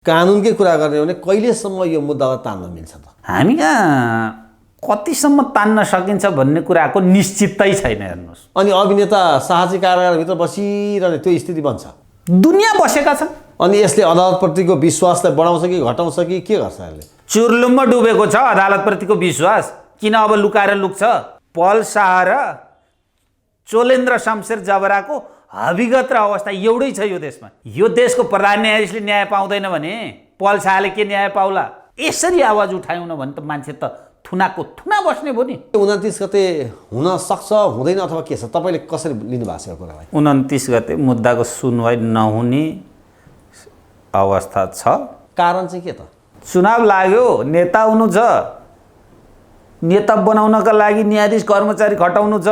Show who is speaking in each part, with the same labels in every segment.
Speaker 1: कानुनकै कुरा गर्ने हो भने कहिलेसम्म यो मुद्दालाई तान्न मिल्छ त?
Speaker 2: हामी यहाँ कतिसम्म तान्न सकिन्छ भन्ने कुराको निश्चितै छैन। हेर्नुहोस्,
Speaker 1: अनि अभिनेता साहसी कारागारभित्र बसिरहने त्यो स्थिति बन्छ।
Speaker 2: दुनियाँ बसेका छन्।
Speaker 1: अनि यसले अदालतप्रतिको विश्वासलाई बढाउँछ कि घटाउँछ कि के गर्छ? यसले
Speaker 2: चुर्लुममा डुबेको छ अदालतप्रतिको विश्वास। किन अब लुकाएर लुक्छ? पल शाह र चोलेन्द्र शमशेर जबराको हविगत र अवस्था एउटै छ यो देशमा। यो देशको प्रधान न्यायाधीशले न्याय पाउँदैन भने पल शाहले के न्याय पाउला? यसरी आवाज उठाउन भने त मान्छे त थुनाको थुना बस्ने भयो नि।
Speaker 1: 29 गते हुन सक्छ, हुँदैन अथवा के छ? तपाईँले कसरी लिनुभएको छ यो कुरालाई?
Speaker 2: 29 गते मुद्दाको सुनवाई नहुने अवस्था छ।
Speaker 1: कारण चाहिँ के त?
Speaker 2: चुनाव लाग्यो, नेता हुनु छ, नेता बनाउनका लागि न्यायाधीश कर्मचारी खटाउनु छ।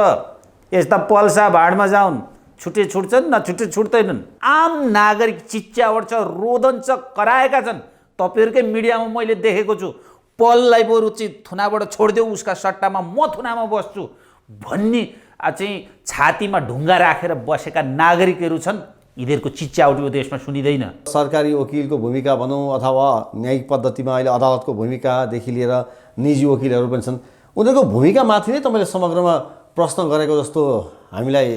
Speaker 2: यस्ता पल्सा भाडमा जाउन्, छुट्टे छुट्छन् न छुट्टे छुट्दैनन्। आम नागरिक चिच्यावट छ, रोदन छ, कराएका छन्। तपाईँहरूकै मिडियामा मैले देखेको छु, पललाई बरु चाहिँ थुनाबाट छोडिदेऊ, उसका सट्टामा म थुनामा बस्छु भन्ने चाहिँ छातीमा ढुङ्गा राखेर बसेका नागरिकहरू छन्। यिनीहरूको चिच्यावट यो देशमा सुनिँदैन।
Speaker 1: सरकारी वकिलको भूमिका भनौँ अथवा न्यायिक पद्धतिमा अहिले अदालतको भूमिकादेखि लिएर निजी वकिलहरू पनि छन्, उनीहरूको भूमिकामाथि नै तपाईँले समग्रमा प्रश्न गरेको जस्तो हामीलाई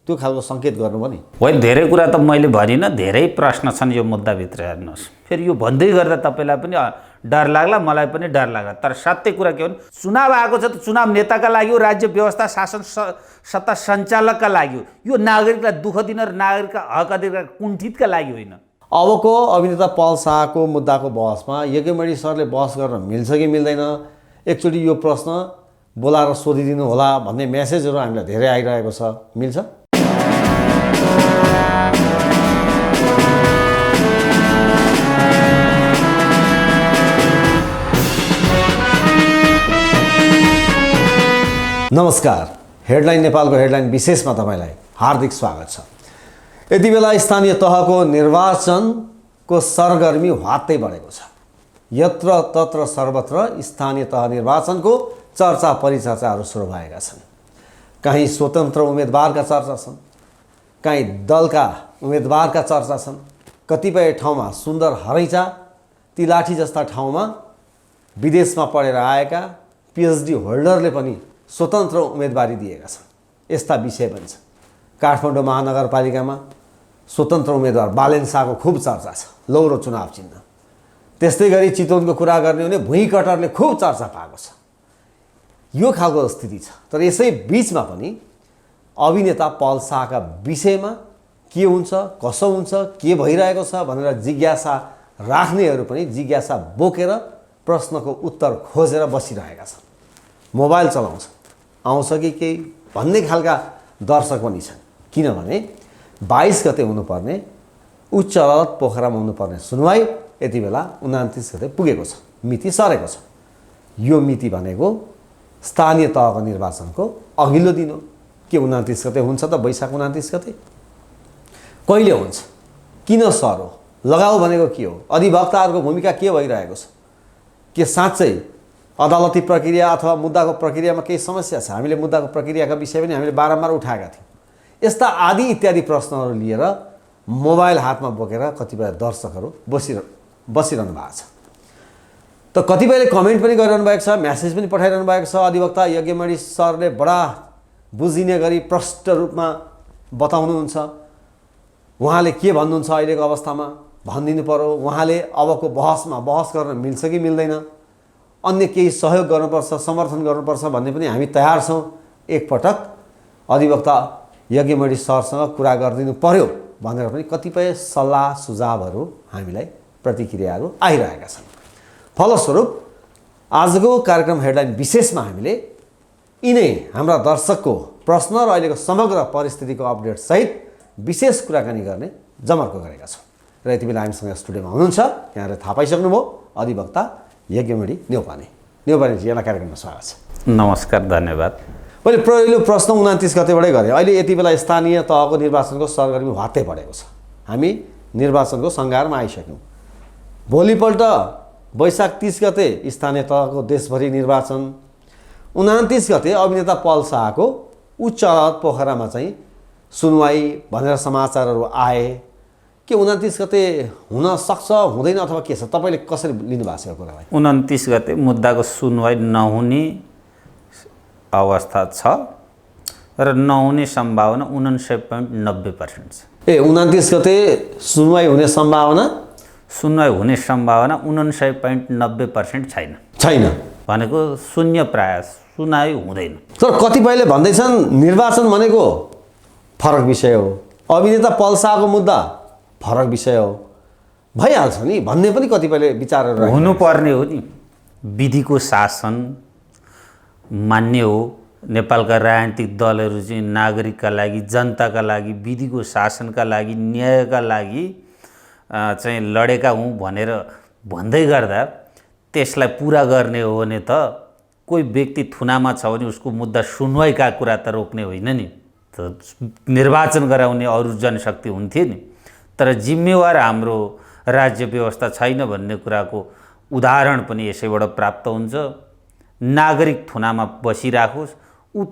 Speaker 1: त्यो खालको सङ्केत गर्नुभयो नि।
Speaker 2: होइन, धेरै कुरा त मैले भनिनँ, धेरै प्रश्न छन् यो मुद्दाभित्र। हेर्नुहोस्, फेरि यो भन्दै गर्दा तपाईँलाई पनि डर लाग्ला, मलाई पनि डर लाग्ला। तर सत्य कुरा के हो भने चुनाव आएको छ त चुनाव नेताका लागि हो, राज्य व्यवस्था शासन सत्ता सञ्चालकका लागि हो। यो नागरिकलाई दुःख दिन र नागरिकका हक अधिकार कुण्ठितका लागि होइन।
Speaker 1: अबको अभिनेता पल शाहको मुद्दाको बहसमा यज्ञमणि सरले बहस गर्न मिल्छ कि मिल्दैन, एकचोटि यो प्रश्न बोलाएर सोधिदिनु होला भन्ने मेसेजहरू हामीलाई धेरै आइरहेको छ। मिल्छ? नमस्कार, हेडलाइन नेपालको हेडलाइन विशेषमा तपाईँलाई हार्दिक स्वागत छ। यति बेला स्थानीय तहको निर्वाचनको सरगर्मी ह्वात्तै बढेको छ। यत्र तत्र सर्वत्र स्थानीय तह निर्वाचनको चर्चा परिचर्चाहरू सुरु भएका छन्। कहीँ स्वतन्त्र उम्मेदवारका चर्चा छन्, कहीँ दलका उम्मेदवारका चर्चा छन्। कतिपय ठाउँमा सुन्दर हरैचा, तिलाठी जस्ता ठाउँमा विदेशमा पढेर आएका पिएचडी होल्डरले पनि स्वतन्त्र उम्मेदवारी दिएका छन्। यस्ता विषय पनि छन्। काठमाडौँ महानगरपालिकामा स्वतन्त्र उम्मेदवार बालेन शाहको खुब चर्चा छ, लौरो चुनाव चिन्ह। त्यस्तै गरी चितवनको कुरा गर्ने हो भने भुइँ कटरले खुब चर्चा पाएको छ। यो खालको स्थिति छ। तर यसै बिचमा पनि अभिनेता पल शाहका विषयमा के हुन्छ, कसो हुन्छ, के भइरहेको छ भनेर जिज्ञासा राख्नेहरू पनि जिज्ञासा बोकेर प्रश्नको उत्तर खोजेर बसिरहेका छन्। मोबाइल चलाउँछ, आउँछ कि केही भन्ने खालका दर्शक पनि छन्। किनभने 22 गते हुनुपर्ने उच्च अदालत पोखरामा हुनुपर्ने सुनवाई यति बेला 29 गते पुगेको छ, मिति सरेको छ। यो मिति भनेको स्थानीय तहको निर्वाचनको अघिल्लो दिन हो। के 29 गते हुन्छ त? वैशाख 29 गते कहिले हुन्छ? किन सरो? लगाऊ भनेको के हो? अधिवक्ताहरूको भूमिका के भइरहेको छ? के साँच्चै अदालती प्रक्रिया अथवा मुद्दाको प्रक्रियामा केही समस्या छ? हामीले मुद्दाको प्रक्रियाका विषय पनि हामीले बारम्बार उठाएका थियौँ। यस्ता आदि इत्यादि प्रश्नहरू लिएर मोबाइल हातमा बोकेर कतिपय दर्शकहरू बसिरहनु भएको छ। त कतिपयले कमेन्ट पनि गरिरहनु भएको छ, म्यासेज पनि पठाइरहनु भएको छ। अधिवक्ता यज्ञमणि सरले बडा बुझिने गरी प्रष्ट रूपमा बताउनुहुन्छ। उहाँले के भन्नुहुन्छ अहिलेको अवस्थामा भनिदिनु पर्यो। उहाँले अबको बहसमा बहस गर्न मिल्छ कि मिल्दैन, अन्य केही सहयोग गर्नुपर्छ, समर्थन गर्नुपर्छ भन्ने पनि हामी तयार छौँ। एकपटक अधिवक्ता यज्ञमणि सरसँग कुरा गरिदिनु पर्यो भनेर पनि कतिपय सल्लाह सुझावहरू हामीलाई प्रतिक्रियाहरू आइरहेका छन्। फलस्वरूप आजको कार्यक्रम हेडलाइन विशेषमा हामीले यिनै हाम्रा दर्शकको प्रश्न र अहिलेको समग्र परिस्थितिको अपडेटसहित विशेष कुराकानी गर्ने जमर्को गरेका छौँ। र यति बेला हामीसँग स्टुडियोमा हुनुहुन्छ, यहाँले थाहा पाइसक्नुभयो, अधिवक्ता यज्ञमणि न्यौपाने। न्यौपानेजी, यहाँलाई कार्यक्रममा स्वागत छ।
Speaker 2: नमस्कार, धन्यवाद।
Speaker 1: मैले पहिलो प्रश्न 29 गतेबाटै गरेँ। अहिले यति बेला स्थानीय तहको निर्वाचनको सरगर्मी ह्वात्तै बढेको छ। हामी निर्वाचनको सङ्घारमा आइसक्यौँ। भोलिपल्ट वैशाख 30 गते स्थानीय तहको देशभरि निर्वाचन। 29 गते अभिनेता पल शाहको उच्च अदालत पोखरामा चाहिँ सुनवाई भनेर समाचारहरू आए। के 29 गते हुन सक्छ हुँदैन अथवा के छ, तपाईँले कसरी लिनुभएको छ यो कुरालाई?
Speaker 2: 29 गते मुद्दाको सुनवाई नहुने अवस्था छ र नहुने सम्भावना 99.90% छ।
Speaker 1: 29 गते सुनवाई हुने सम्भावना?
Speaker 2: सुनवाई हुने सम्भावना 99.90% छैन भनेको शून्य प्रयास, सुनवाई हुँदैन।
Speaker 1: तर कतिपयले भन्दैछन् निर्वाचन भनेको फरक विषय हो, अभिनेता पल शाहको मुद्दा फरक विषय हो, भइहाल्छ नि भन्ने पनि कतिपयले विचारहरू
Speaker 2: हुनुपर्ने हो नि। विधिको शासन मान्य हो। नेपालका राजनीतिक दलहरू चाहिँ नागरिकका लागि, जनताका लागि, विधिको शासनका लागि, न्यायका लागि चाहिँ लडेका हुँ भनेर भन्दै गर्दा त्यसलाई पुरा गर्ने हो भने त कोही व्यक्ति थुनामा छ भने उसको मुद्दा सुनवाईका कुरा त रोक्ने होइन नि, त निर्वाचन गराउने अरू जनशक्ति हुन्थ्यो नि। तर जिम्मेवार हाम्रो राज्य व्यवस्था छैन भन्ने कुराको उदाहरण पनि यसैबाट प्राप्त हुन्छ। नागरिक थुनामा बसिराखोस्, ऊ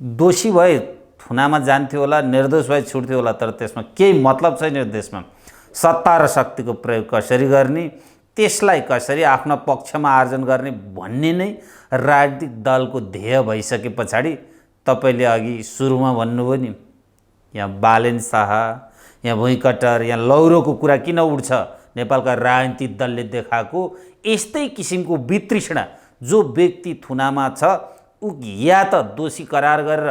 Speaker 2: दोषी भए थुनामा जान्थ्यो होला, निर्दोष भए छुट्थ्यो होला, तर त्यसमा केही मतलब छैन। देशमा सत्ता र शक्तिको प्रयोग कसरी गर्ने, त्यसलाई कसरी आफ्नो पक्षमा आर्जन गर्ने भन्ने नै राजनीतिक दलको ध्येय भइसके पछाडि तपाईँले अघि सुरुमा भन्नुभयो नि, यहाँ बालेन शाह, यहाँ भुइँकटर, यहाँ लौरोको कुरा किन उठ्छ? नेपालका राजनीतिक दलले देखाएको यस्तै किसिमको वितृष्णा। जो व्यक्ति थुनामा छ ऊ या त दोषी करार गरेर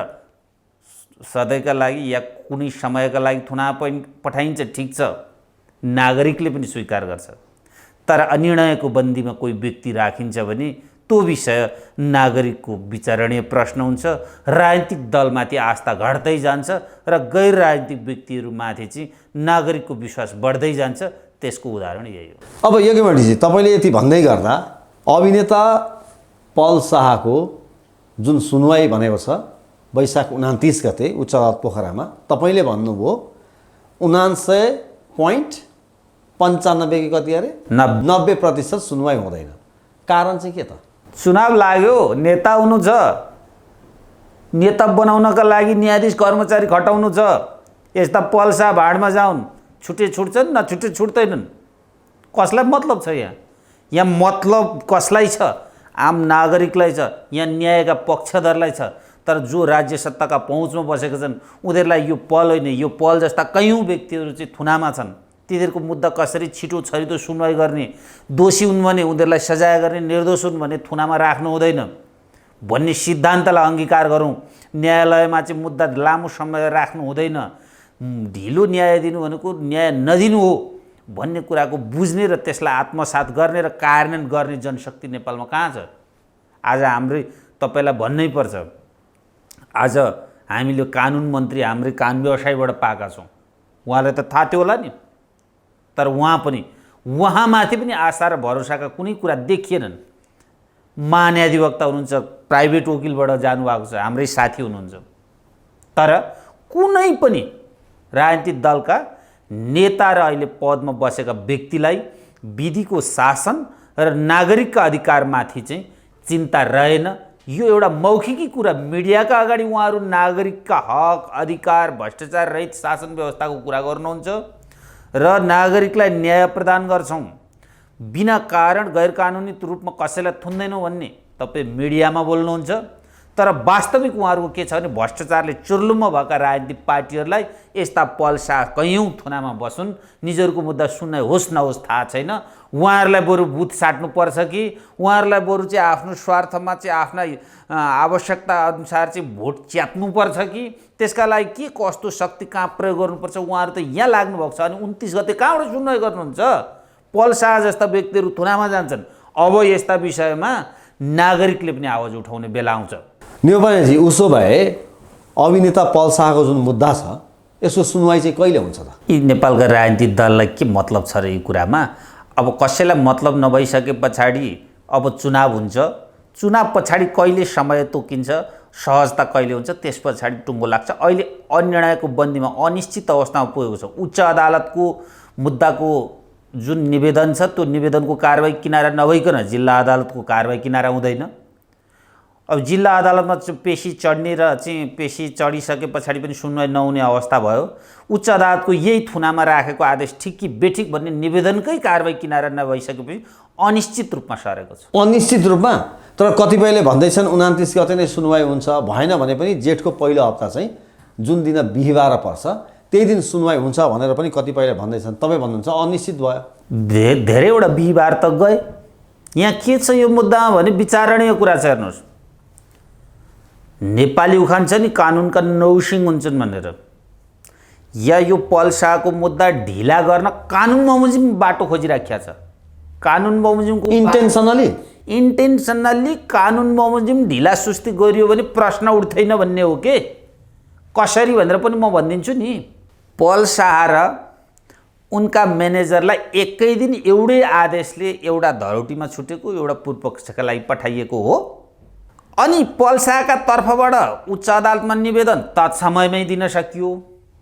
Speaker 2: सधैँका लागि या कुनै समयका लागि थुनामा पठाइन्छ, ठिक छ, नागरिकले पनि स्वीकार गर्छ। तर अनिर्णयको बन्दीमा कोही व्यक्ति राखिन्छ भने त्यो विषय नागरिकको विचारणीय प्रश्न हुन्छ। राजनीतिक दलमाथि आस्था घट्दै जान्छ र गैर राजनीतिक व्यक्तिहरूमाथि चाहिँ नागरिकको विश्वास बढ्दै जान्छ। त्यसको उदाहरण यही हो।
Speaker 1: अब यज्ञमणिजी, तपाईँले यति भन्दै गर्दा अभिनेता पल शाहको जुन सुनवाई भनेको छ वैशाख 29 गते उच्च अदालत पोखरामा, तपाईँले भन्नुभयो 99.95 कि कति अरे 90% सुनवाई हुँदैन। कारण चाहिँ के त?
Speaker 2: चुनाव लाग्यो, नेता हुनु छ, नेता बनाउनका लागि न्यायाधीश कर्मचारी खटाउनु छ। यस्ता पल शाह भाडमा जाउन्, छुट्टे छुट्छन्, नछुट्टे छुट्दैनन्। कसलाई मतलब छ? यहाँ मतलब कसलाई छ? आम नागरिकलाई छ, यहाँ न्यायका पक्षधरलाई छ। तर जो राज्य सत्ताका पहुँचमा बसेका छन् उनीहरूलाई यो पल होइन, यो पल जस्ता कयौँ व्यक्तिहरू चाहिँ थुनामा छन्। तिनीहरूको मुद्दा कसरी छिटो छरितो सुनवाई गर्ने, दोषी हुन् भने उनीहरूलाई सजाय गर्ने, निर्दोष हुन् भने थुनामा राख्नु हुँदैन भन्ने सिद्धान्तलाई अङ्गीकार गरौँ। न्यायालयमा चाहिँ मुद्दा लामो समय राख्नु हुँदैन, ढिलो न्याय दिनु भनेको न्याय नदिनु हो भन्ने कुराको बुझ्ने र त्यसलाई आत्मसात गर्ने र कार्यान्वयन गर्ने जनशक्ति नेपालमा कहाँ छ? आज हाम्रै तपाईँलाई भन्नै पर्छ, आज हामीले कानुन मन्त्री हाम्रै कानुन व्यवसायबाट पाएका छौँ। उहाँलाई त थाहा थियो होला नि, तर उहाँमाथि पनि आशा र भरोसाका कुनै कुरा देखिएनन्। महान्यायाधिवक्ता हुनुहुन्छ, प्राइभेट वकिलबाट जानुभएको छ, हाम्रै साथी हुनुहुन्छ। तर कुनै पनि राजनीतिक दलका नेता र अहिले पदमा बसेका व्यक्तिलाई विधिको शासन र नागरिकका अधिकारमाथि चाहिँ चिन्ता रहेन। यो एउटा मौखिकी कुरा, मिडियाका अगाडि उहाँहरू नागरिकका हक, अधिकार, भ्रष्टाचार रहित शासन व्यवस्थाको कुरा गर्नुहुन्छ र नागरिकलाई न्याय प्रदान गर्छौँ, बिना कारण गैरकानुनी रूपमा कसैलाई थुन्दैनौँ भन्ने तपाईँ मिडियामा बोल्नुहुन्छ। तर वास्तविक उहाँहरूको के छ भने भ्रष्टाचारले चुर्लुम्म भएका राजनीतिक पार्टीहरूलाई यस्ता पल शाह कयौँ थुनामा बसुन्, निजहरूको मुद्दा सुन्ने होस् नहोस् थाहा छैन। उहाँहरूलाई बरु बुथ साट्नु पर्छ कि उहाँहरूलाई बरु चाहिँ आफ्नो स्वार्थमा चाहिँ आफ्ना आवश्यकता अनुसार चाहिँ भोट च्यात्नुपर्छ कि त्यसका लागि के कस्तो शक्ति कहाँ प्रयोग गर्नुपर्छ? उहाँहरू त यहाँ लाग्नु भएको छ। अनि 29 गते कहाँबाट सुनवाई गर्नुहुन्छ? पल शाह जस्ता व्यक्तिहरू थुनामा जान्छन्। अब यस्ता विषयमा नागरिकले पनि आवाज उठाउने बेला आउँछ।
Speaker 1: न्यौपानेजी, उसो भए अभिनेता पल शाहको जुन मुद्दा छ यसको सुनवाई चाहिँ कहिले हुन्छ त?
Speaker 2: यी नेपालका राजनीतिक दललाई के मतलब छ र यो कुरामा? अब कसैलाई मतलब नभइसके पछाडि अब चुनाव हुन्छ, चुनाव पछाडि कहिले समय तोकिन्छ, सहजता कहिले हुन्छ, त्यस पछाडि टुङ्गो लाग्छ। अहिले अनिर्णयको बन्दीमा अनिश्चित अवस्थामा पुगेको छ। उच्च अदालतको मुद्दाको जुन निवेदन छ त्यो निवेदनको कारबाही किनारा नभइकन जिल्ला अदालतको कारबाही किनारा हुँदैन। अब जिल्ला अदालतमा पेशी चढ्ने र चाहिँ पेशी चढिसके पछाडि पनि सुनवाई नहुने अवस्था भयो। उच्च अदालतको यही थुनामा राखेको आदेश ठिक कि बेठिक भन्ने निवेदनकै कारबाही किनारा नभइसकेपछि अनिश्चित रूपमा सरेको छ।
Speaker 1: अनिश्चित रूपमा, तर कतिपयले भन्दैछन् 29 गते नै सुनवाई हुन्छ, भएन भने पनि जेठको पहिलो हप्ता चाहिँ जुन दिन बिहिबार पर्छ त्यही दिन सुनवाई हुन्छ भनेर पनि कतिपयले भन्दैछन्। तपाईँ भन्नुहुन्छ अनिश्चित भयो।
Speaker 2: धेरैवटा बिहिबार त गए। यहाँ के छ यो मुद्दामा भने विचारणीय कुरा छ। हेर्नुहोस्, नेपाली उखान छ नि, कानुनका नौसिङ हुन्छन् भनेर। या यो पल्साको मुद्दा ढिला गर्न कानुन बमोजिम बाटो खोजिराखेको छ। कानुन बमोजिमको इन्टेन्सनल्ली कानुन बमोजिम ढिला सुस्ती गरियो भने प्रश्न उठ्दैन भन्ने हो के। कसरी भनेर पनि म भनिदिन्छु नि। पल्सा र उनका म्यानेजरलाई एकै दिन एउटै आदेशले एउटा धरौटीमा छुटेको, एउटा पूर्व पक्षका लागि पठाइएको हो। अनि पल्साका तर्फबाट उच्च अदालतमा निवेदन तत्समयमै दिन सकियो।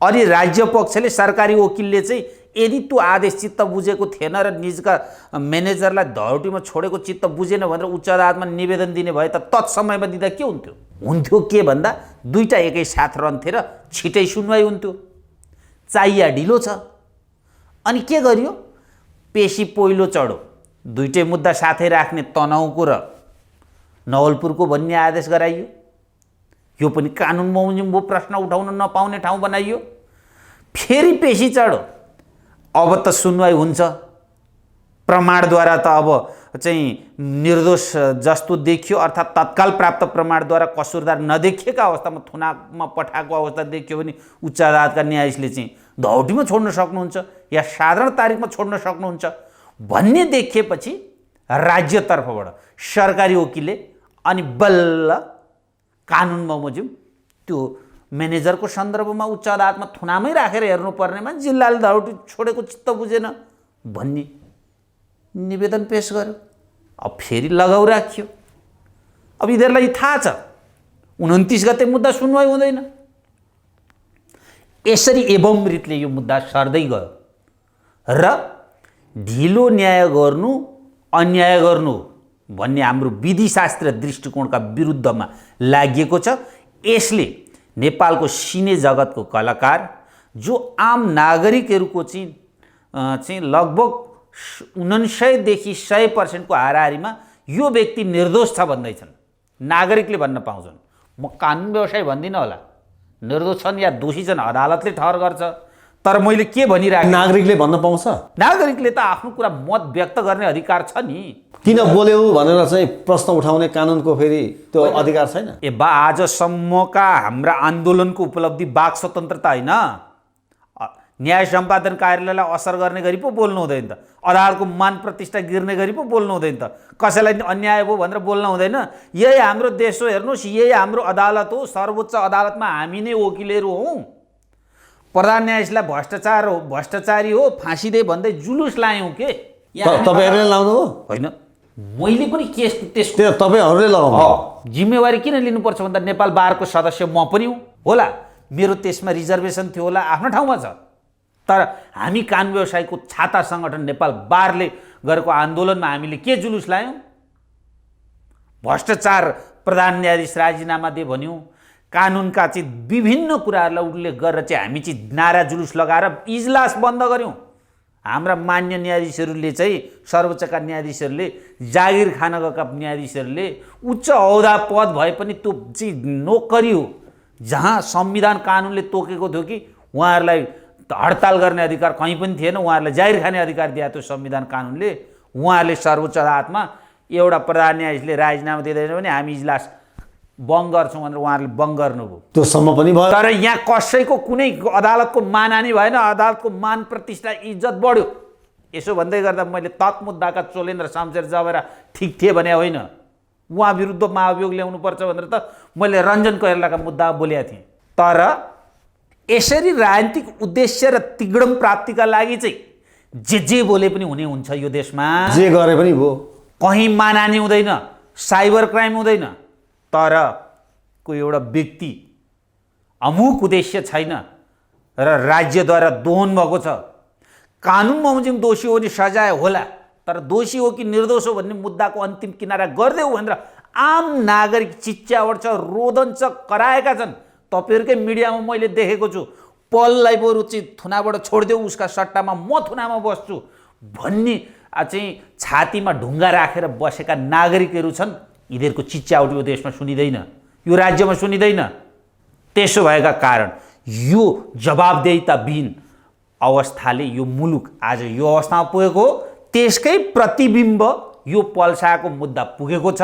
Speaker 2: अनि राज्य पक्षले सरकारी वकिलले चाहिँ यदि त्यो आदेश चित्त बुझेको थिएन र निजका म्यानेजरलाई धरौटीमा छोडेको चित्त बुझेन भनेर उच्च अदालतमा निवेदन दिने भए त तत्समयमा दिँदा के हुन्थ्यो? हुन्थ्यो के भन्दा दुईटा एकै साथ रहन्थे र छिटै सुनवाई हुन्थ्यो। चाहिया ढिलो छ। अनि के गरियो? पेशी पहिलो चढो, दुईटै मुद्दा साथै राख्ने तनहुँको र नवलपुरको भन्ने आदेश गराइयो। यो पनि कानुन बमोजिम भयो, प्रश्न उठाउन नपाउने ठाउँ बनाइयो। फेरि पेशी चढो, अब त सुनवाई हुन्छ। प्रमाणद्वारा त अब चाहिँ निर्दोष जस्तो देखियो, अर्थात् तत्काल प्राप्त प्रमाणद्वारा कसुरदार नदेखिएका अवस्थामा थुनामा पठाएको अवस्था देखियो भने उच्च अदालतका न्यायाधीशले चाहिँ धौटीमा छोड्न सक्नुहुन्छ या साधारण तारिकमा छोड्न सक्नुहुन्छ भन्ने देखिएपछि राज्यतर्फबाट सरकारी वकिलले अनि बल्ल कानुन बमोजिम त्यो म्यानेजरको सन्दर्भमा उच्च अदालतमा थुनामै राखेर हेर्नुपर्नेमा जिल्लाले धरौटी छोडेको चित्त बुझेन भन्ने निवेदन पेश गर्यो। अब फेरि लगाउ राखियो। अब यिनीहरूलाई थाहा छ 29 गते मुद्दा सुनवाई हुँदैन। यसरी एवं रीतले यो मुद्दा सर्दै गयो र ढिलो न्याय गर्नु अन्याय गर्नु भन्ने हाम्रो विधिशास्त्रीय दृष्टिकोणका विरुद्धमा लागिएको छ। यसले नेपालको सिने जगतको कलाकार जो आम नागरिकहरूको चाहिँ लगभग 99 देखि 100% को हाराहारीमा यो व्यक्ति निर्दोष छ भन्दैछन्। नागरिकले भन्न पाउँछन्। म कानुन व्यवसायी भन्दिनँ होला, निर्दोष छन् या दोषी छन् अदालतले ठहर गर्छ। तर मैले के भनिरहेको,
Speaker 1: नागरिकले भन्न पाउँछ।
Speaker 2: नागरिकले त आफ्नो कुरा मत व्यक्त गर्ने अधिकार छ नि।
Speaker 1: किन बोल्यौ भनेर चाहिँ प्रश्न उठाउने कानुनको फेरि त्यो अधिकार छैन।
Speaker 2: आजसम्मका हाम्रा आन्दोलनको उपलब्धि वाक स्वतन्त्रता होइन। न्याय सम्पादन कार्यालयलाई असर गर्ने गरी पो बोल्नु हुँदैन त। अदालतको मान प्रतिष्ठा गिर्ने गरी पो बोल्नु हुँदैन त। कसैलाई अन्याय भयो भनेर बोल्न हुँदैन। यही हाम्रो देश हो। हेर्नुहोस्, यही हाम्रो अदालत हो। सर्वोच्च अदालतमा हामी नै वकिलहरू हौँ। प्रधान न्यायाधीशलाई भ्रष्टाचारी हो फाँसी दे भन्दै जुलुस लायौँ के।
Speaker 1: तपाईँहरूले लाउनु हो?
Speaker 2: होइन, मैले पनि केस
Speaker 1: त्यसको तपाईँहरूले लगाउनु।
Speaker 2: जिम्मेवारी किन लिनुपर्छ भन्दा नेपाल बारको सदस्य म पनि हुँ होला। मेरो त्यसमा रिजर्भेसन थियो होला, आफ्नो ठाउँमा छ। तर हामी कानुन व्यवसायको छाता सङ्गठन नेपाल बारले गरेको आन्दोलनमा हामीले के जुलुस लायौँ? भ्रष्टाचार प्रधान न्यायाधीश राजीनामा दे भन्यौँ। कानुनका चाहिँ विभिन्न कुराहरूलाई उल्लेख गरेर चाहिँ हामी चाहिँ नारा जुलुस लगाएर इजलास बन्द गऱ्यौँ। हाम्रा मान्य न्यायाधीशहरूले चाहिँ सर्वोच्चका न्यायाधीशहरूले, जागिर खान गएका न्यायाधीशहरूले उच्च औदा पद भए पनि त्यो चाहिँ नोकरी हो जहाँ संविधान कानुनले तोकेको थियो कि उहाँहरूलाई हडताल गर्ने अधिकार कहीँ पनि थिएन। उहाँहरूलाई जागिर खाने अधिकार दिएको थियो संविधान कानुनले। उहाँहरूले सर्वोच्च अदालतमा एउटा प्रधान न्यायाधीशले राजीनामा दिँदैन भने हामी इजलास बन्द गर्छौँ भनेर उहाँहरूले बन्द गर्नुभयो।
Speaker 1: त्योसम्म पनि भयो।
Speaker 2: तर यहाँ कसैको कुनै अदालतको मानहानि भएन। अदालतको मान प्रतिष्ठा इज्जत बढ्यो। यसो भन्दै गर्दा मैले तत् मुद्दाका चोलेन्द्र शमशेर जबेरा ठिक थिए भने होइन, उहाँ विरुद्ध महाभियोग ल्याउनुपर्छ भनेर त मैले रञ्जन कोइरालाका मुद्दा बोलेको थिएँ। तर यसरी राजनीतिक उद्देश्य र तिगडम प्राप्तिका लागि चाहिँ जे बोले पनि हुने हुन्छ यो देशमा।
Speaker 1: जे गरे पनि भयो।
Speaker 2: कहीँ मानहानि हुँदैन, साइबर क्राइम हुँदैन। तर कोही एउटा व्यक्ति अमुक उद्देश्य छैन र राज्यद्वारा दोहन भएको छ, कानुन बमोजिम दोषी हो भने सजाय होला, तर दोषी हो कि निर्दोष हो भन्ने मुद्दाको अन्तिम किनारा गरिदेऊ भनेर आम नागरिक चिच्यावट छ, रोदन छ, कराएका छन्। तपाईँहरूकै मिडियामा मैले देखेको छु, पललाई बरु चाहिँ थुनाबाट छोडिदेऊ, उसका सट्टामा म थुनामा बस्छु भन्ने चाहिँ छातीमा ढुङ्गा राखेर बसेका नागरिकहरू छन्। यिनीहरूको चिच्यावट यो देशमा सुनिँदैन, यो राज्यमा सुनिँदैन। त्यसो भएका कारण यो जवाबदेहिताविहीन अवस्थाले यो मुलुक आज यो अवस्थामा पुगेको हो। त्यसकै प्रतिबिम्ब यो पल्साको मुद्दा पुगेको छ।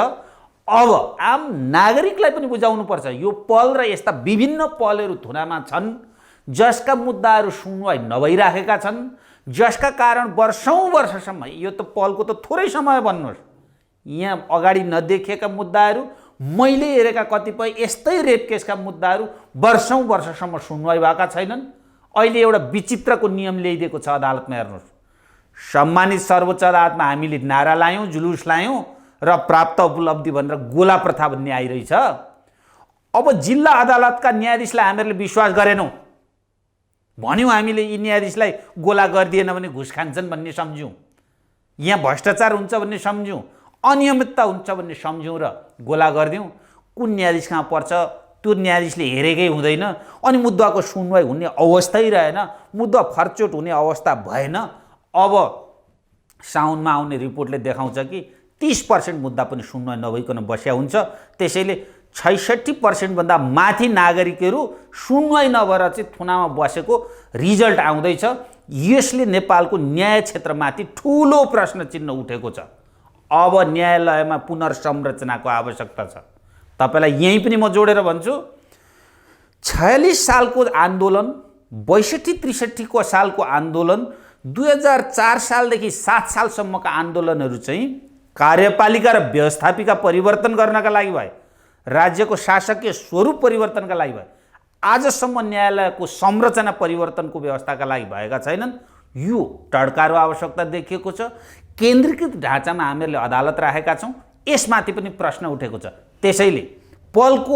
Speaker 2: अब आम नागरिकलाई पनि बुझाउनुपर्छ, यो पल र यस्ता विभिन्न पलहरू थुनामा छन् जसका मुद्दाहरू सुनवाई नभइराखेका छन्, जसका कारण वर्षौँ यो त पलको त थोरै समय भन्नुहोस्, यहाँ अगाडि नदेखिएका मुद्दाहरू, मैले हेरेका कतिपय यस्तै रेप केसका मुद्दाहरू वर्षौँ सुनवाई भएका छैनन्। अहिले एउटा विचित्रको नियम ल्याइदिएको छ अदालतमा, हेर्नुहोस्, सम्मानित सर्वोच्च अदालतमा हामीले नारा लायौँ, जुलुस लायौँ र प्राप्त उपलब्धि भनेर गोला प्रथा भन्ने आइरहेछ। अब जिल्ला अदालतका न्यायाधीशलाई हामीहरूले विश्वास गरेनौँ, भन्यौँ हामीले यी न्यायाधीशलाई गोला गरिदिएन भने घुस खान्छन् भन्ने सम्झ्यौँ, यहाँ भ्रष्टाचार हुन्छ भन्ने सम्झ्यौँ, अनियमितता हुन्छ भन्ने सम्झ्यौँ र गोला गरिदिउँ। कुन न्यायाधीश कहाँ पर्छ त्यो न्यायाधीशले हेरेकै हुँदैन, अनि मुद्दाको सुनवाई हुने अवस्थै रहेन, मुद्दा फर्चोट हुने अवस्था भएन। अब साउनमा आउने रिपोर्टले देखाउँछ कि 30% मुद्दा पनि सुनवाई नभइकन बस्या हुन्छ। त्यसैले 66% भन्दा माथि नागरिकहरू सुनवाई नभएर चाहिँ थुनामा बसेको रिजल्ट आउँदैछ। यसले नेपालको न्याय क्षेत्रमाथि ठुलो प्रश्न चिन्ह उठेको छ। अब न्यायालयमा पुनर्संरचनाको आवश्यकता छ। तपाईलाई यही पनि म जोडेर भन्छु, 46 सालको आन्दोलन, 62-63 को सालको आन्दोलन, 2004 सालदेखि 7 सालसम्मका आन्दोलनहरू चाहिँ कार्यपालिका र व्यवस्थापिका परिवर्तन गर्नका लागि भए, राज्यको शासकीय स्वरूप परिवर्तनका लागि भए, आजसम्म न्यायालयको संरचना परिवर्तनको व्यवस्थाका लागि भएका छैनन्। यो टड्कारो आवश्यकता देखिएको छ। केन्द्रीकृत ढाँचामा हामीहरूले अदालत राखेका छौँ, यसमाथि पनि प्रश्न उठेको छ। त्यसैले पलको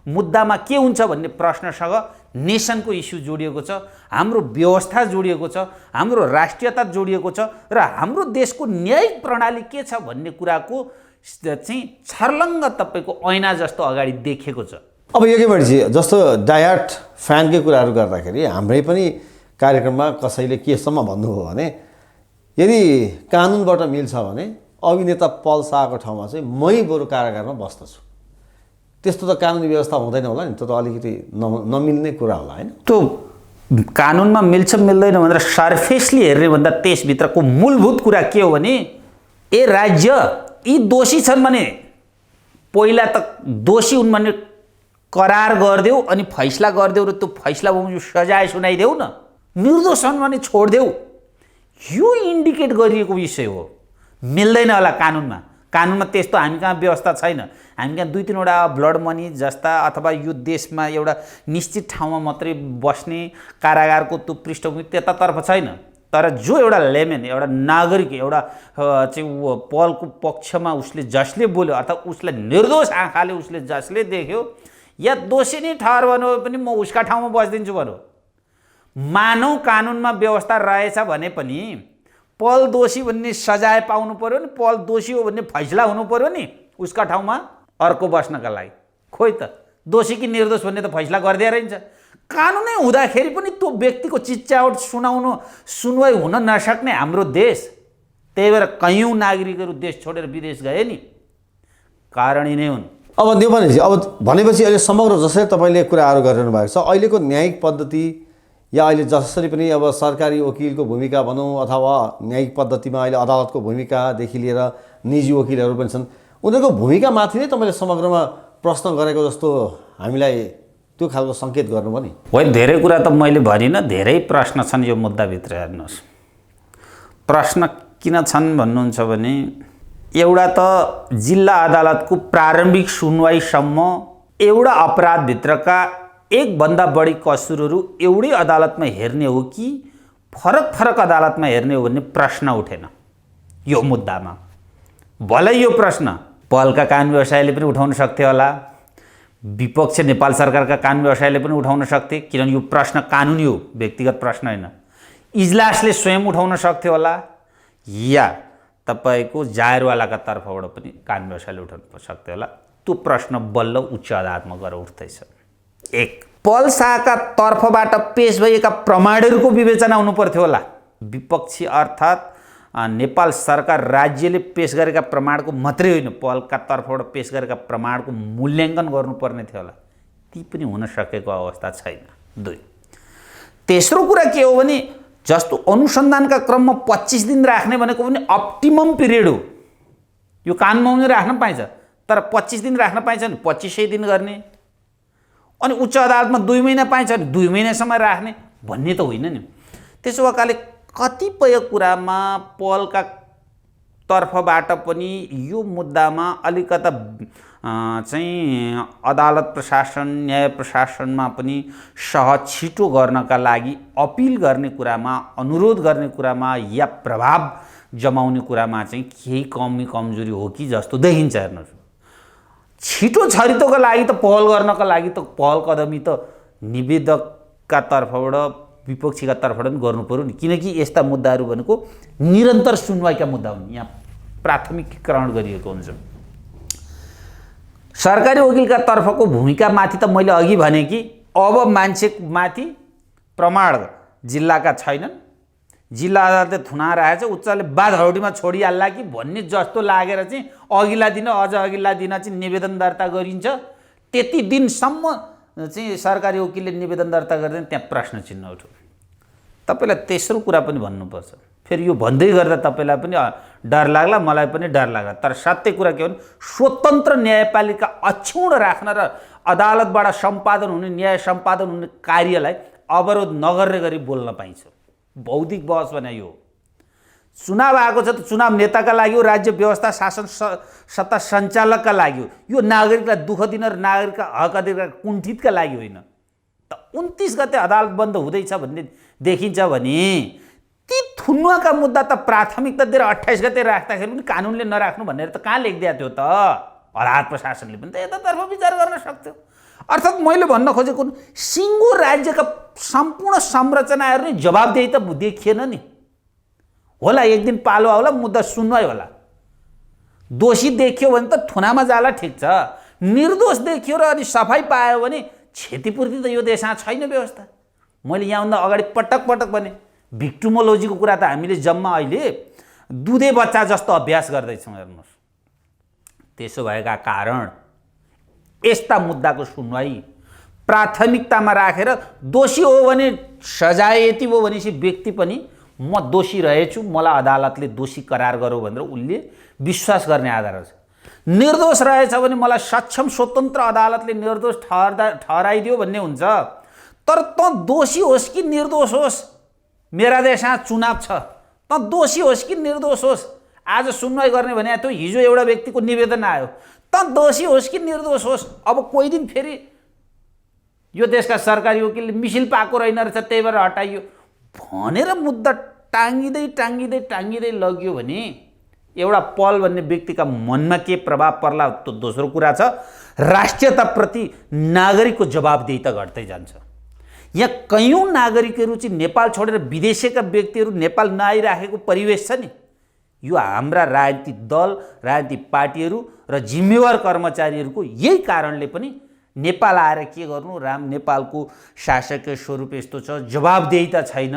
Speaker 2: मुद्दामा के हुन्छ भन्ने प्रश्नसँग नेसनको इस्यु जोडिएको छ, हाम्रो व्यवस्था जोडिएको छ, हाम्रो राष्ट्रियता जोडिएको छ र हाम्रो देशको न्यायिक प्रणाली के छ भन्ने कुराको चाहिँ छर्लङ्ग तपाईँको ऐना जस्तो अगाडि देखिएको छ।
Speaker 1: अब एकैपट्टि जस्तो डायट फ्यानकै कुराहरू गर्दाखेरि हाम्रै पनि कार्यक्रममा कसैले केसम्म भन्नुभयो भने यदि कानुनबाट मिल्छ भने अभिनेता पल शाहको ठाउँमा चाहिँ मै बरु कारागारमा बस्दछु। त्यस्तो त कानुनी व्यवस्था हुँदैन होला नि, त्यो त अलिकति नमिल्ने कुरा होला हैन?
Speaker 2: त्यो कानुनमा मिल्छ मिल्दैन भनेर सर्फेसली हेर्ने भन्दा त्यसभित्रको मूलभूत कुरा के हो भने, ए राज्य यी दोषी छन् भने पहिला त दोषी हुन् भन्ने करार गरिदेऊ अनि फैसला गरिदेऊ र त्यो फैसला बमोजिम सजाय सुनाइदेऊ न, निर्दोष छन् भने छोडिदेऊ। यो इन्डिकेट गरिएको विषय हो। मिल्दैन होला कानुनमा, कानुनमा त्यस्तो हामी कहाँ व्यवस्था छैन। हामी कहाँ 2-3वटा ब्लड मनी जस्ता अथवा यो देशमा एउटा निश्चित ठाउँमा मात्रै बस्ने कारागारको त्यो पृष्ठभूमि त्यतातर्फ छैन। तर जो एउटा लेमेन, एउटा नागरिक, एउटा चाहिँ पलको पक्षमा उसले जसले बोल्यो अर्थात् उसलाई निर्दोष आँखाले उसले जसले देख्यो या दोषी नै ठहर भन्यो पनि म उसका ठाउँमा बस्दिन्छु भन्यो, मानव कानुनमा व्यवस्था रहेछ भने पनि पल दोषी भन्ने सजाय पाउनु पर्यो नि, पल दोषी हो भन्ने फैसला हुनु पर्यो नि उसका ठाउँमा अर्को बस्नका लागि। खोइ त दोषी कि निर्दोष भन्ने त फैसला गरिदिए रहन्छ। कानुनै हुँदाखेरि पनि त्यो व्यक्तिको चिच्यावट सुनवाई हुन नसक्ने हाम्रो देश, त्यही भएर कयौँ नागरिकहरू देश छोडेर विदेश गए नि, कारण यिनै हुन्।
Speaker 1: अब नेपाली अब भनेपछि अहिले समग्र जसरी तपाईँले कुराहरू गरिरहनु भएको छ, अहिलेको न्यायिक पद्धति या अहिले जसरी पनि अब सरकारी वकिलको भूमिका भनौँ अथवा न्यायिक पद्धतिमा अहिले अदालतको भूमिकादेखि लिएर निजी वकिलहरू पनि छन्, उनीहरूको भूमिकामाथि नै तपाईँले समग्रमा प्रश्न गरेको जस्तो हामीलाई त्यो खालको सङ्केत गर्नुभयो नि।
Speaker 2: होइन, धेरै कुरा त मैले भनिनँ, धेरै प्रश्न छन् यो मुद्दाभित्र। हेर्नुहोस्, प्रश्न किन छन् भन्नुहुन्छ भने, एउटा त जिल्ला अदालतको प्रारम्भिक सुनवाईसम्म एउटा अपराधभित्रका एकभन्दा बढी कसुरहरू एउटै अदालतमा हेर्ने हो कि फरक फरक अदालतमा हेर्ने हो भन्ने प्रश्न उठेन यो मुद्दामा। भलै यो प्रश्न पलका कानुन व्यवसायले पनि उठाउन सक्थे होला, विपक्ष नेपाल सरकारका कानुन व्यवसायले पनि उठाउन सक्थे, किनभने यो प्रश्न कानुनी हो, व्यक्तिगत प्रश्न होइन। इजलासले स्वयं उठाउन सक्थ्यो होला, या तपाईँको जायरवालाका तर्फबाट पनि कानुन व्यवस्थाले उठाउनु सक्थ्यो होला। त्यो प्रश्न बल्ल उच्च अदालतमा गएर उठ्दैछ। एक, पल शाहका तर्फबाट पेश भएका प्रमाणहरूको विवेचना हुनु पर्थ्यो होला। विपक्षी अर्थात् नेपाल सरकार राज्यले पेश गरेका प्रमाणको मात्रै होइन, पलका तर्फबाट पेश गरेका प्रमाणको मूल्याङ्कन गर्नुपर्ने थियो होला। ती पनि हुन सकेको अवस्था छैन। 2, तेस्रो कुरा के हो भने जस्तो अनुसन्धानका क्रममा 25 दिन राख्ने भनेको पनि अप्टिमम पिरियड हो। यो कानुनमा पनि राख्न पाइन्छ, तर 25 दिन राख्न पाइन्छ भने 25 दिन गर्ने, अनि उच्च अदालतमा 2 महिना पाइन्छ भने 2 महिनासम्म राख्ने भन्ने त होइन नि। त्यसो भएकाले कतिपय कुरामा पलका तर्फबाट पनि यो मुद्दामा अलिकता चाहिँ अदालत प्रशासन न्याय प्रशासनमा पनि सहज छिटो गर्नका लागि अपिल गर्ने कुरामा, अनुरोध गर्ने कुरामा या प्रभाव जमाउने कुरामा चाहिँ केही कमी कमजोरी हो कि जस्तो देखिन्छ। हेर्नुहोस्, छिटो छरितोको लागि त पहल गर्नका लागि त पहल कदमी त निवेदकका तर्फबाट विपक्षीका तर्फबाट पनि गर्नु पर्यो नि, किनकि यस्ता मुद्दाहरू भनेको निरन्तर सुनवाईका मुद्दा हुन्। यहाँ प्राथमिकीकरण गरिएको हुन्छ। सरकारी वकिलका तर्फको भूमिकामाथि त मैले अघि भने कि अब मान्छेमाथि प्रमाण जिल्लाका छैनन्, जिल्ला अदालतले थुना राखेको छ, उच्चले बाधहौडीमा छोडिहाल्ला कि भन्ने जस्तो लागेर चाहिँ अघिल्ला दिन अझ अघिल्ला दिन चाहिँ निवेदन दर्ता गरिन्छ। त्यति दिनसम्म चाहिँ सरकारी वकिलले निवेदन दर्ता गर्दैन, त्यहाँ प्रश्न चिन्ह उठ्यो। तपाईँलाई तेस्रो कुरा पनि भन्नुपर्छ। फेरि यो भन्दै गर्दा तपाईँलाई पनि डर लाग्ला, मलाई पनि डर लाग्ला, तर सत्य कुरा के हो भने स्वतन्त्र न्यायपालिका अक्षुण्ण राख्न र अदालतबाट सम्पादन हुने न्याय सम्पादन हुने कार्यलाई अवरोध नगर्ने गरी बोल्न पाइन्छ। बौद्धिक बहस भने यो चुनाव आएको छ त चुनाव नेताका लागि हो, राज्य व्यवस्था शासन सत्ता सञ्चालकका लागि हो। यो नागरिकलाई दुःख दिन र नागरिकका हक अधिकार कुण्ठितका लागि होइन। त 29 गते अदालत बन्द हुँदैछ भन्ने देखिन्छ भने ती थुनुवाका मुद्दा त प्राथमिकता दिएर 28 गते राख्दाखेरि पनि कानुनले नराख्नु भनेर त कहाँ लेखिदिएको थियो त? अदालत प्रशासनले पनि त यतातर्फ विचार गर्न सक्थ्यो। अर्थात् मैले भन्न खोजेको सिङ्गो राज्यका सम्पूर्ण संरचनाहरू नै जवाबदेही त देखिएन नि। होला एक दिन पालो आउला, मुद्दा सुनवाई होला। दोषी देखियो भने त थुनामा जाला, ठिक छ। निर्दोष देखियो र अनि सफाई पायो भने क्षतिपूर्ति त यो देशमा छैन व्यवस्था। मैले यहाँभन्दा अगाडि पटक पटक भने भिक्टिमोलोजीको कुरा त हामीले जम्मा अहिले दुधे बच्चा जस्तो अभ्यास गर्दैछौँ। हेर्नुहोस्, त्यसो भएका कारण यस्ता मुद्दाको सुनवाई प्राथमिकतामा राखेर दोषी हो भने सजाय यति हो भनेपछि व्यक्ति पनि म दोषी रहेछु, मलाई अदालतले दोषी करार गरौँ भनेर उसले विश्वास गर्ने आधार छ। निर्दोष रहेछ भने मलाई सक्षम स्वतन्त्र अदालतले निर्दोष ठहराइदियो भन्ने हुन्छ। तर त दोषी होस् कि निर्दोष होस्, मेरा देशमा चुनाव छ, त दोषी होस् कि निर्दोष होस्, आज सुनवाई गर्ने भने त्यो हिजो एउटा व्यक्तिको निवेदन आयो, त दोषी होस् कि निर्दोष होस्, अब कोही दिन फेरि यो देशका सरकारी वकिलले मिसिल पाएको रहेन रहेछ त्यही भएर हटाइयो भनेर मुद्दा टाङ्गिँदै टाङ्गिँदै टाङ्गिँदै लग्यो भने एउटा पल भन्ने व्यक्तिका मनमा के प्रभाव पर्ला त्यो दोस्रो कुरा छ। राष्ट्रियताप्रति नागरिकको जवाबदेही त घट्दै जान्छ। यहाँ कयौँ नागरिकहरू चाहिँ नेपाल छोडेर विदेशीका व्यक्तिहरू नेपाल नआइराखेको परिवेश छ नि। यो हाम्रा राजनीतिक दल, राजनीतिक पार्टीहरू र जिम्मेवार कर्मचारीहरूको यही कारणले पनि नेपाल आएर के गर्नु, नेपालको शासकीय स्वरूप यस्तो छ, जवाबदेही त छैन।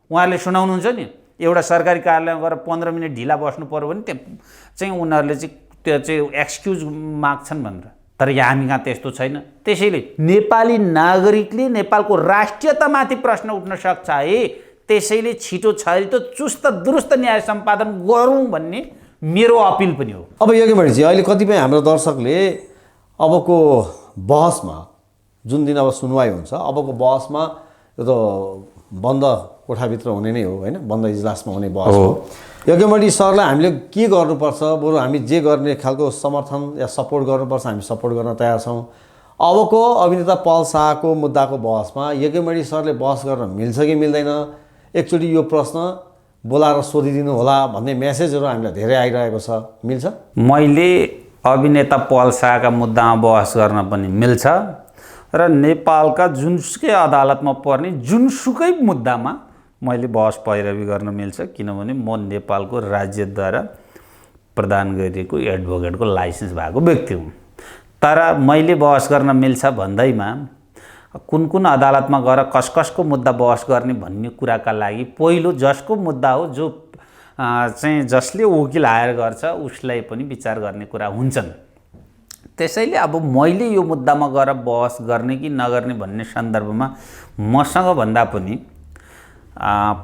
Speaker 2: उहाँहरूले सुनाउनुहुन्छ नि, एउटा सरकारी कार्यालयमा गएर 15 मिनट ढिला बस्नु पर्यो भने त्यहाँ चाहिँ उनीहरूले चाहिँ त्यो चाहिँ एक्सक्युज माग्छन् भनेर। तर यहाँ हामी कहाँ त्यस्तो छैन। त्यसैले नेपाली नागरिकले नेपालको राष्ट्रियतामाथि प्रश्न उठ्न सक्छ है। त्यसैले छिटो छरितो चुस्त दुरुस्त न्याय सम्पादन गरौँ भन्ने मेरो अपिल पनि हो।
Speaker 1: अब योगेमणिजी, अहिले कतिपय हाम्रो दर्शकले अबको बहसमा जुन दिन अब सुनवाई हुन्छ, अबको बहसमा यो त बन्द कोठाभित्र हुने नै हो होइन, बन्द इजलासमा हुने बहस हो। योगेमणि सरलाई हामीले के गर्नुपर्छ, बरु हामी जे गर्ने खालको समर्थन या सपोर्ट गर्नुपर्छ हामी सपोर्ट गर्न तयार छौँ। अबको अभिनेता पल शाहको मुद्दाको बहसमा योगेमणि सरले बहस गर्न मिल्छ कि मिल्दैन, एकचोटि यो प्रश्न बोलाएर सोधिदिनु होला भन्ने मेसेजहरू हामीलाई धेरै आइरहेको छ। मिल्छ?
Speaker 2: मैले अभिनेता पल शाहका मुद्दामा बहस गर्न पनि मिल्छ र नेपालका जुनसुकै अदालतमा पर्ने जुनसुकै मुद्दामा मैले बहस पैरवी गर्न मिल्छ, किनभने म नेपालको राज्यद्वारा प्रदान गरिएको एडभोकेटको लाइसेन्स भएको व्यक्ति हुँ। तर मैले बहस गर्न मिल्छ भन्दैमा कुन कुन अदालतमा गएर कसको मुद्दा बहस गर्ने भन्ने कुराका लागि पहिलो जसको मुद्दा हो, जो चाहिँ जसले वकिल हायर गर्छ उसलाई पनि विचार गर्ने कुरा हुन्छन्। त्यसैले अब मैले यो मुद्दामा गएर बहस गर्ने कि नगर्ने भन्ने सन्दर्भमा मसँग भन्दा पनि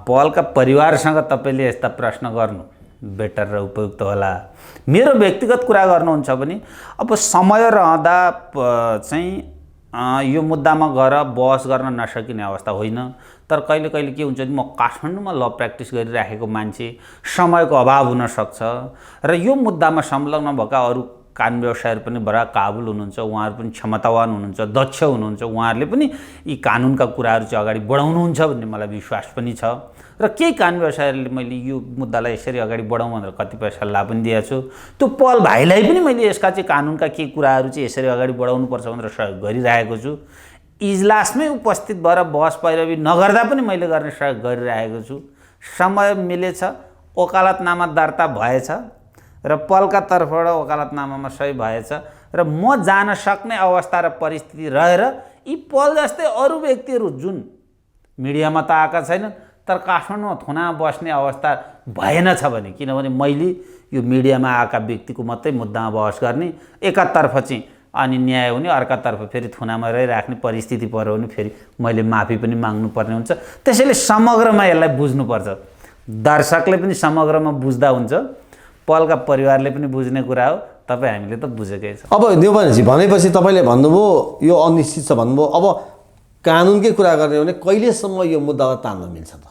Speaker 2: पलका परिवारसँग तपाईँले यस्ता प्रश्न गर्नु बेटर र उपयुक्त होला। मेरो व्यक्तिगत कुरा गर्नुहुन्छ भने अब समय रहँदा चाहिँ यो मुद्दामा गएर बहस गर्न नसकिने अवस्था होइन। तर कहिले कहिले के हुन्छ भने म काठमाडौँमा ल प्र्याक्टिस गरिराखेको मान्छे, समयको अभाव हुनसक्छ र यो मुद्दामा संलग्न भएका अरू कानुन व्यवसायहरू पनि बडा काबुल हुनुहुन्छ, उहाँहरू पनि क्षमतावान हुनुहुन्छ, दक्ष हुनुहुन्छ, उहाँहरूले पनि यी कानुनका कुराहरू चाहिँ अगाडि बढाउनुहुन्छ भन्ने मलाई विश्वास पनि छ। र केही कानुन व्यवसायहरूले मैले यो मुद्दालाई यसरी अगाडि बढाउँ भनेर कतिपय सल्लाह पनि दिएको छु। त्यो पल भाइलाई पनि मैले यसका चाहिँ कानुनका के कुराहरू चाहिँ यसरी अगाडि बढाउनुपर्छ भनेर सहयोग गरिरहेको छु। इजलासमै उपस्थित भएर बहस पैरवी नगर्दा पनि मैले गर्ने सहयोग गरिरहेको छु। समय मिलेछ, वकालतनामा दर्ता भएछ र पलका तर्फबाट वकालतनामामा सही भएछ र म जान सक्ने अवस्था र परिस्थिति रहेर यी पल जस्तै अरू व्यक्तिहरू जुन मिडियामा त आएका छैनन् तर काठमाडौँमा थुनामा बस्ने अवस्था भएन छ भने, किनभने मैले यो मिडियामा आएका व्यक्तिको मात्रै मुद्दामा बहस गर्ने, एकातर्फ चाहिँ अनि न्याय हुने, अर्कातर्फ फेरि थुनामा रहिराख्ने परिस्थिति पर्यो भने फेरि मैले माफी पनि माग्नुपर्ने हुन्छ। त्यसैले समग्रमा यसलाई बुझ्नुपर्छ। दर्शकले पनि समग्रमा बुझ्दा हुन्छ, पलका परिवारले पनि बुझ्ने कुरा हो। तपाईँ हामीले त बुझेकै छ।
Speaker 1: अब देवमानजी भनेपछि तपाईँले भन्नुभयो यो अनिश्चित छ भन्नुभयो। अब कानुनकै कुरा गर्ने हो भने कहिलेसम्म यो मुद्दालाई तान्न मिल्छ त?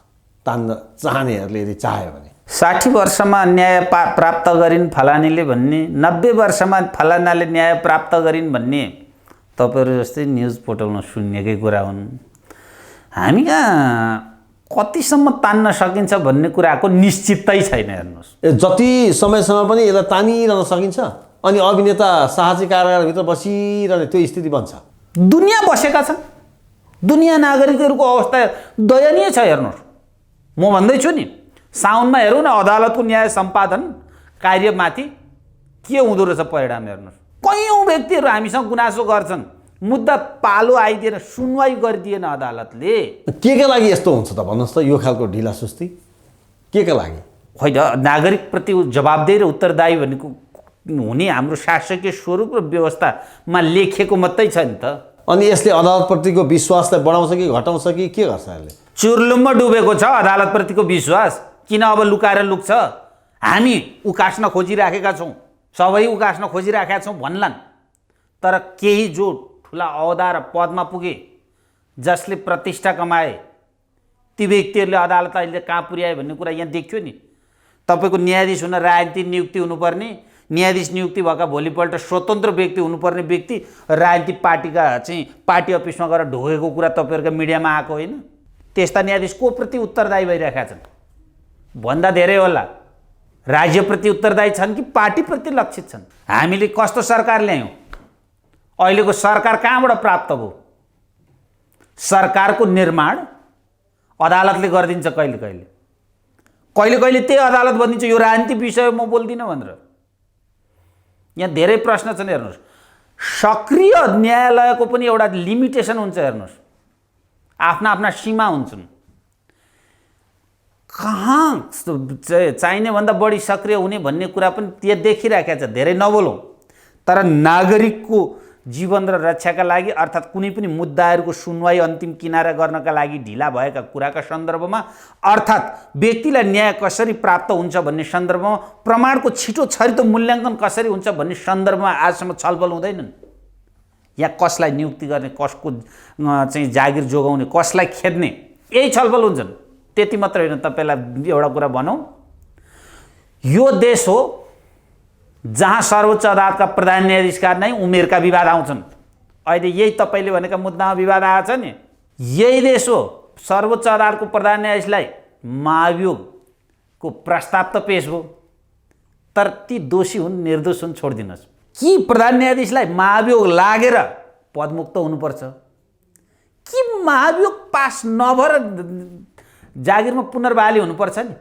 Speaker 1: तान्न चाहनेहरूले यदि चाह्यो भने
Speaker 2: 60 वर्षमा न्याय प्राप्त गरिन् फलानीले भन्ने, 90 वर्षमा फलानाले न्याय प्राप्त गरिन् भन्ने तपाईँहरू जस्तै न्युज पोर्टलमा सुन्नेकै कुरा हुन्। हामी कहाँ कतिसम्म तान्न सकिन्छ भन्ने कुराको निश्चितै छैन। हेर्नुहोस्,
Speaker 1: जति समयसम्म पनि यसलाई तानिरहन सकिन्छ अनि अभिनेता साहसी कारागारभित्र बसिरहने त्यो स्थिति बन्छ।
Speaker 2: दुनियाँ बसेका छन्, दुनियाँ नागरिकहरूको अवस्था दयनीय छ। हेर्नुहोस्, म भन्दैछु नि, साउनमा हेरौँ न अदालतको न्याय सम्पादन कार्यमाथि के हुँदो रहेछ परिणाम। हेर्नुहोस्, कयौँ व्यक्तिहरू हामीसँग गुनासो गर्छन्, मुद्दा पालो आइदिएन, सुनवाई गरिदिएन अदालतले।
Speaker 1: के लागि यस्तो हुन्छ त भन्नुहोस् त? यो खालको ढिला सुस्ती के लागि?
Speaker 2: होइन, नागरिकप्रति जवाबदेही र उत्तरदायी भनेको हुने हाम्रो शासकीय स्वरूप र व्यवस्थामा लेखेको मात्रै छ नि त।
Speaker 1: अनि यसले अदालतप्रतिको विश्वासलाई बढाउँछ कि घटाउँछ कि के गर्छ? यसले
Speaker 2: चुर्लुममा डुबेको छ अदालतप्रतिको विश्वास। किन अब लुकाएर लुक्छ? हामी उकास्न खोजिराखेका छौँ, सबै उकास्न खोजिराखेका छौँ भन्लान्। तर केही जो ठुला अहदा र पदमा पुगे, जसले प्रतिष्ठा कमाए, ती व्यक्तिहरूले अदालत अहिले कहाँ पुर्याए भन्ने कुरा यहाँ देखियो नि। तपाईँको न्यायाधीश हुन राजनीतिक नियुक्ति हुनुपर्ने, न्यायाधीश नियुक्ति भएका भोलिपल्ट स्वतन्त्र व्यक्ति हुनुपर्ने व्यक्ति राजनीतिक पार्टीका चाहिँ पार्टी अफिसमा गएर ढोगेको कुरा तपाईँहरूका मिडियामा आएको होइन? त्यस्ता न्यायाधीश को प्रति उत्तरदायी भइरहेका छन् भन्दा धेरै होला राज्यप्रति उत्तरदायी छन् कि पार्टीप्रति लक्षित छन्? हामीले कस्तो सरकार ल्यायौँ? अहिलेको सरकार कहाँबाट प्राप्त भयो? सरकारको निर्माण अदालतले गरिदिन्छ कहिले कहिले, कहिले कहिले त्यही अदालत भनिदिन्छ यो राजनीतिक विषय म बोल्दिनँ भनेर। यहाँ धेरै प्रश्न छन्। हेर्नुहोस्, सक्रिय न्यायालयको पनि एउटा लिमिटेसन हुन्छ। हेर्नुहोस्, आफ्ना आफ्ना सीमा हुन्छन्। कहाँ चाहिने भन्दा बढी सक्रिय हुने भन्ने कुरा पनि त्यहाँ देखिरहेको छ। धेरै नबोलौँ, तर नागरिकको जीवन र रक्षाका लागि अर्थात् कुनै पनि मुद्दाहरूको सुनवाई अन्तिम किनारा गर्नका लागि ढिला भएका कुराका सन्दर्भमा, अर्थात् व्यक्तिलाई न्याय कसरी प्राप्त हुन्छ भन्ने सन्दर्भमा, प्रमाणको छिटो छरितो मूल्याङ्कन कसरी हुन्छ भन्ने सन्दर्भमा आजसम्म छलफल हुँदैनन्। यहाँ कसलाई नियुक्ति गर्ने, कसको चाहिँ जागिर जोगाउने, कसलाई खेद्ने, यही छलफल हुन्छन्। त्यति मात्र होइन, तपाईँलाई एउटा कुरा भनौँ, यो देश हो जहाँ सर्वोच्च अदालतका प्रधान न्यायाधीशका नै उमेरका विवाद आउँछन्। अहिले यही तपाईँले भनेका मुद्दामा विवाद आएको छ नि, यही देश हो। सर्वोच्च अदालतको प्रधान न्यायाधीशलाई महाभियोगको प्रस्ताव त पेश भयो, तर ती दोषी हुन्, निर्दोष हुन्, छोडिदिनुहोस्। कि प्रधान न्यायाधीशलाई महाभियोग लागेर पदमुक्त हुनुपर्छ कि महाभियोग पास नभएर जागिरमा पुनर्बहाली हुनुपर्छ नि?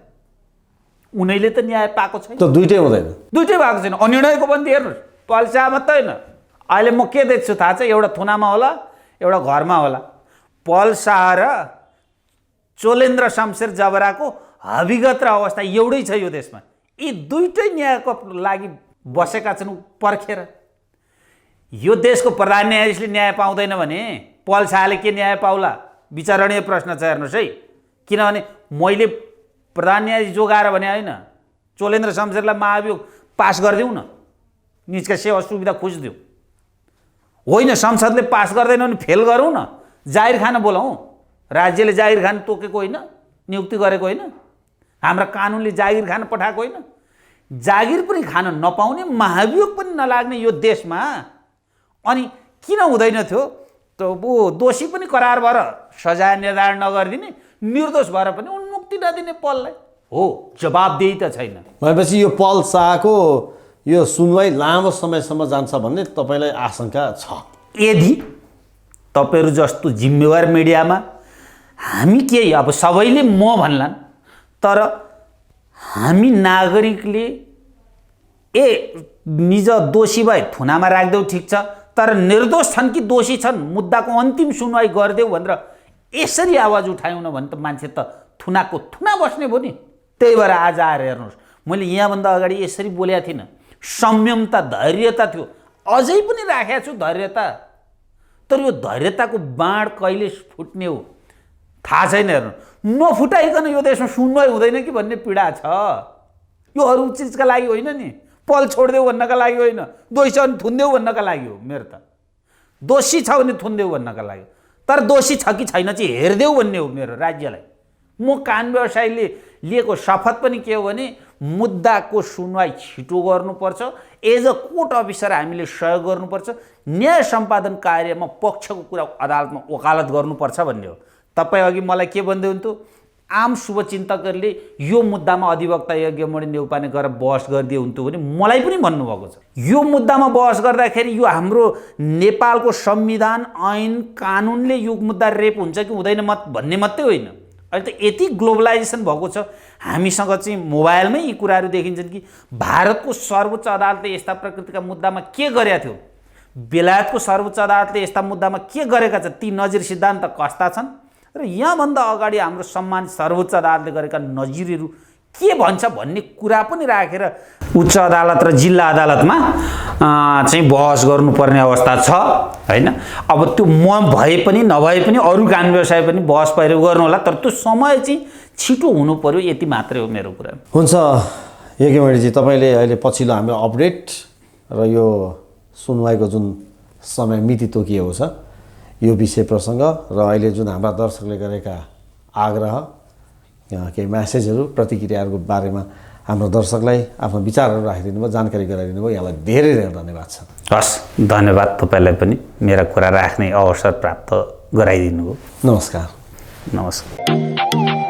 Speaker 2: उनीले त न्याय पाएको छैन।
Speaker 1: त दुइटै हुँदैन,
Speaker 2: दुइटै भएको छैन। अनिर्णयको पनि हेर्नुहोस्, पल्सा मात्रै होइन। अहिले म के देख्छु थाहा छ? एउटा थुनामा होला, एउटा घरमा होला। पल्सा र चोलेन्द्र शमशेर जबराको हविगत र अवस्था एउटै छ यो देशमा। यी दुइटै न्यायको लागि बसेका छन् पर्खेर। यो देशको प्रधान न्यायाधीशले न्याय पाउँदैन भने पल्साले के न्याय पाउला? विचारणीय प्रश्न छ। हेर्नुहोस् है, किनभने मैले प्रधान न्यायाधीश जोगाएर भने होइन, चोलेन्द्र शमशेरलाई महाभियोग पास गरिदेऊ न, निजका सेवा सुविधा खोजिदेऊ। होइन, संसदले पास गर्दैन भने फेल गरौँ न, जागिर खान बोलाउँ। राज्यले जागिर खान तोकेको होइन, नियुक्ति गरेको होइन, हाम्रा कानुनले जागिर खान पठाएको होइन। जागिर पनि खान नपाउने, महाभियोग पनि नलाग्ने यो देशमा अनि किन हुँदैन थियो त? वो दोषी पनि करार भएर सजाय निर्धारण नगरिदिने, निर्दोष भएर पनि उन्मुक्ति नदिने पललाई हो, जवाबदेही त छैन।
Speaker 1: भनेपछि यो पल शाहको यो सुनवाई लामो समयसम्म जान्छ भन्ने तपाईँलाई आशंका छ?
Speaker 2: यदि तपाईँहरू जस्तो जिम्मेवार मिडियामा हामी केही, अब सबैले म भन्लान्, तर हामी नागरिकले निज दोषी भए थुनामा राख्देऊ, ठिक छ, तर निर्दोष छन् कि दोषी छन् मुद्दाको अन्तिम सुनवाई गरिदेऊ भनेर यसरी आवाज उठायौँ न भने त मान्छे त थुनाको थुना बस्ने भयो नि। त्यही भएर आज आएर हेर्नुहोस्, मैले यहाँभन्दा अगाडि यसरी बोलेको थिइनँ। संयमता, धैर्यता थियो, अझै पनि राखेको छु धैर्यता। तर यो धैर्यताको बाँड कहिले फुट्ने हो थाहा छैन। हेर्नु, नफुटाइकन यो देशमा सुनवाई हुँदैन कि भन्ने पीडा छ। यो अरू चिजका लागि होइन नि, पल छोडिदेऊ भन्नका लागि होइन, दोषी छ भने थुनिदेऊ भन्नका लागि हो। मेरो त दोषी छ भने थुनिदेऊ भन्नका लागि, तर दोषी छ कि छैन चाहिँ हेरिदेऊ भन्ने हो मेरो राज्यलाई। म कानुन व्यवसायीले लिएको शपथ पनि के हो भने मुद्दाको सुनवाई छिटो गर्नुपर्छ। एज अ कोर्ट अफिसर हामीले सहयोग गर्नुपर्छ। न्याय सम्पादन कार्यमा पक्षको कुरा अदालतमा वकालत गर्नुपर्छ भन्ने हो। तपाईँ अघि मलाई के भन्दै हुन्थ्यो? आम शुभचिन्तकहरूले यो मुद्दामा अधिवक्ता यज्ञमणि नेउपाने गएर बहस गरिदिए हुन्थ्यो भने मलाई पनि भन्नुभएको छ। यो मुद्दामा बहस गर्दाखेरि यो हाम्रो नेपालको संविधान, ऐन, कानुनले यो मुद्दा रेप हुन्छ कि हुँदैन भन्ने मात्रै होइन। अहिले त यति ग्लोबलाइजेसन भएको छ, हामीसँग चाहिँ मोबाइलमै यी कुराहरू देखिन्छन् कि भारतको सर्वोच्च अदालतले यस्ता प्रकृतिका मुद्दामा के गरेका थियो, बेलायतको सर्वोच्च अदालतले यस्ता मुद्दामा के गरेका छन्, ती नजिर सिद्धान्त कस्ता छन् र यहाँभन्दा अगाडि हाम्रो सम्मानित सर्वोच्च अदालतले गरेका नजिरहरू के भन्छ भन्ने कुरा पनि राखेर उच्च अदालत र जिल्ला अदालतमा चाहिँ बहस गर्नुपर्ने अवस्था छ होइन। अब त्यो म भए पनि नभए पनि अरू कानुन व्यवसाय पनि बहस पहिरो गर्नु होला, तर त्यो समय चाहिँ छिटो हुनु पर्यो, यति मात्रै हो मेरो कुरा।
Speaker 1: हुन्छ यज्ञमणिजी, तपाईँले अहिले पछिल्लो हाम्रो अपडेट र यो सुनवाईको जुन समय मिति तोकिएको छ यो विषय प्रसङ्ग र अहिले जुन हाम्रा दर्शकले गरेका आग्रह, केही म्यासेजहरू, प्रतिक्रियाहरूको बारेमा हाम्रो दर्शकलाई आफ्नो विचारहरू राखिदिनु भयो, जानकारी गराइदिनु भयो, यहाँलाई धेरै धेरै धन्यवाद छ।
Speaker 2: हस्, धन्यवाद तपाईँलाई पनि मेरा कुरा राख्ने अवसर प्राप्त गराइदिनु भयो।
Speaker 1: नमस्कार।
Speaker 2: नमस्कार।